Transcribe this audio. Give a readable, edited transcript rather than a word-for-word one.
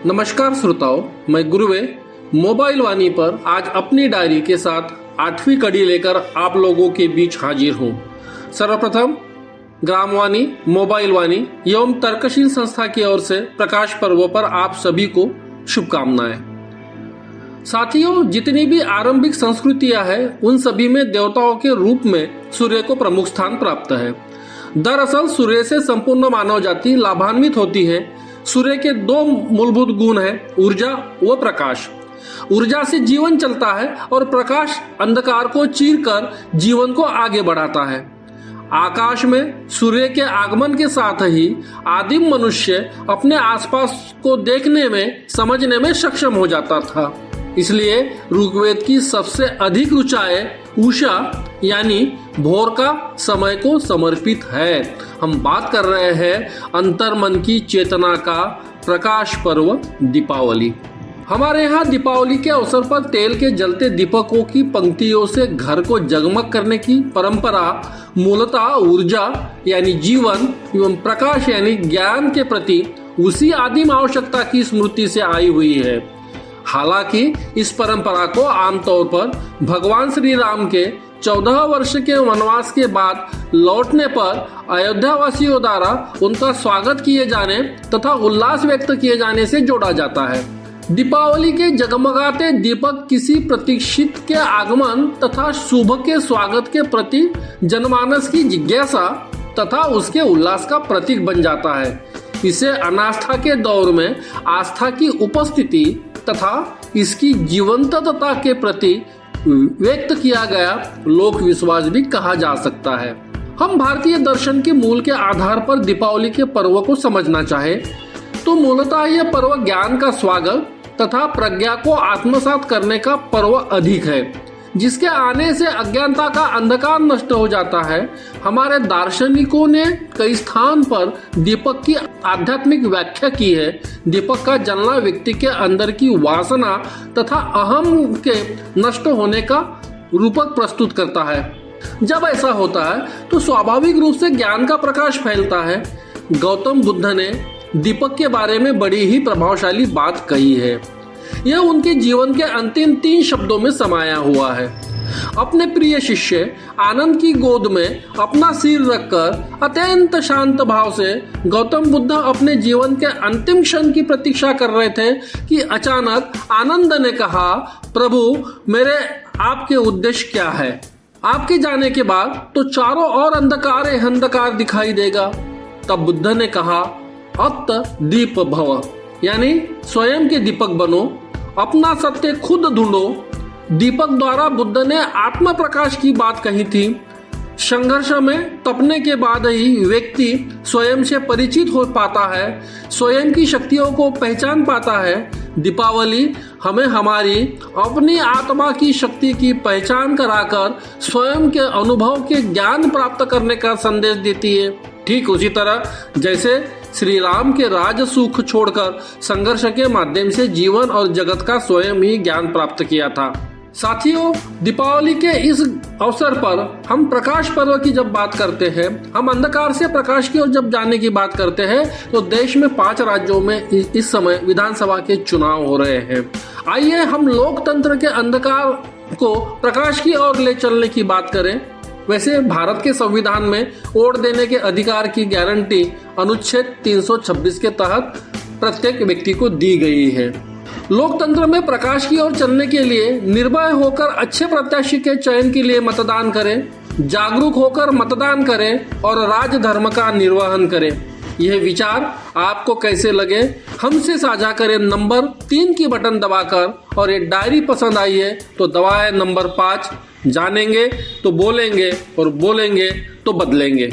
नमस्कार श्रोताओ, मैं गुरुवे मोबाइल वाणी पर आज अपनी डायरी के साथ 8वीं कड़ी लेकर आप लोगों के बीच हाजिर हूँ। सर्वप्रथम ग्रामवाणी, मोबाइल वाणी एवं तर्कशील संस्था की ओर से प्रकाश पर्व पर आप सभी को शुभकामनाएं। साथियों, जितनी भी आरंभिक संस्कृतियां हैं, उन सभी में देवताओं के रूप में सूर्य को प्रमुख स्थान प्राप्त है। दरअसल सूर्य से संपूर्ण मानव जाति लाभान्वित होती है। सूर्य के दो मूलभूत गुण हैं, ऊर्जा व प्रकाश। ऊर्जा से जीवन चलता है और प्रकाश अंधकार को चीरकर जीवन को आगे बढ़ाता है। आकाश में सूर्य के आगमन के साथ ही आदिम मनुष्य अपने आसपास को देखने में, समझने में सक्षम हो जाता था। इसलिए ऋग्वेद की सबसे अधिक ऋचाएं उषा यानी भोर का समय को समर्पित है। हम बात कर रहे हैं अंतर्मन की चेतना का प्रकाश पर्व दीपावली। हमारे यहाँ दीपावली के अवसर पर तेल के जलते दीपकों की पंक्तियों से घर को जगमग करने की परंपरा मूलतः ऊर्जा यानी जीवन एवं प्रकाश यानी ज्ञान के प्रति उसी आदिम आवश्यकता की स्मृति से आई हुई है। हालांकि इस परंपरा को आमतौर पर भगवान श्री राम के 14 वर्ष के वनवास के बाद लौटने पर अयोध्या वासियों द्वारा उनका स्वागत किए जाने तथा उल्लास व्यक्त किए जाने से जोड़ा जाता है। दीपावली के जगमगाते दीपक किसी प्रतीक्षित के आगमन तथा शुभ के स्वागत के प्रति जनमानस की जिज्ञासा तथा उसके उल्लास का प्रतीक बन जाता है। इसे अनास्था के दौर में आस्था की उपस्थिति तथा इसकी जीवंतता के प्रति व्यक्त किया गया लोक विश्वास भी कहा जा सकता है। हम भारतीय दर्शन के मूल के आधार पर दीपावली के पर्व को समझना चाहे तो मूलतः यह पर्व ज्ञान का स्वागत तथा प्रज्ञा को आत्मसात करने का पर्व अधिक है, जिसके आने से अज्ञानता का अंधकार नष्ट हो जाता है। हमारे दार्शनिकों ने कई स्थान पर दीपक की आध्यात्मिक व्याख्या की है। दीपक का जलना व्यक्ति के अंदर की वासना तथा अहम के नष्ट होने का रूपक प्रस्तुत करता है। जब ऐसा होता है तो स्वाभाविक रूप से ज्ञान का प्रकाश फैलता है। गौतम बुद्ध ने दीपक के बारे में बड़ी ही प्रभावशाली बात कही है। यह उनके जीवन के अंतिम 3 शब्दों में समाया हुआ है। अपने प्रिय शिष्य आनंद की गोद में अपना सिर रखकर अत्यंत शांत भाव से गौतम बुद्ध अपने जीवन के अंतिम क्षण की प्रतीक्षा कर रहे थे कि अचानक आनंद ने कहा, प्रभु मेरे आपके उद्देश्य क्या है? आपके जाने के बाद तो चारों ओर अंधकार ही अंधकार दिखाई देगा। तब बुद्ध ने कहा, अत दीप भव, यानी स्वयं के दीपक बनो, अपना सत्य खुद ढूंढो। दीपक द्वारा बुद्ध ने आत्म प्रकाश की बात कही थी। संघर्ष में तपने के बाद ही व्यक्ति स्वयं से परिचित हो पाता है, स्वयं की शक्तियों को पहचान पाता है। दीपावली हमें हमारी अपनी आत्मा की शक्ति की पहचान कराकर स्वयं के अनुभव के ज्ञान प्राप्त करने का संदेश देती है। ठीक उसी तरह जैसे श्री राम के राज सुख छोड़कर संघर्ष के माध्यम से जीवन और जगत का स्वयं ही ज्ञान प्राप्त किया था। साथियों, दीपावली के इस अवसर पर हम प्रकाश पर्व की जब बात करते हैं, हम अंधकार से प्रकाश की ओर जब जाने की बात करते हैं, तो देश में 5 राज्यों में इस समय विधानसभा के चुनाव हो रहे हैं। आइए हम लोकतंत्र के अंधकार को प्रकाश की ओर ले चलने की बात करें। वैसे भारत के संविधान में वोट देने के अधिकार की गारंटी अनुच्छेद 326 के तहत प्रत्येक व्यक्ति को दी गई है। लोकतंत्र में प्रकाश की ओर चलने के लिए निर्भय होकर अच्छे प्रत्याशी के चयन के लिए मतदान करें, जागरूक होकर मतदान करें और राजधर्म का निर्वहन करें। यह विचार आपको कैसे लगे, हमसे साझा करें नंबर 3 की बटन दबाकर। और ये डायरी पसंद आई है तो दबाएं नंबर 5। जानेंगे तो बोलेंगे और बोलेंगे तो बदलेंगे।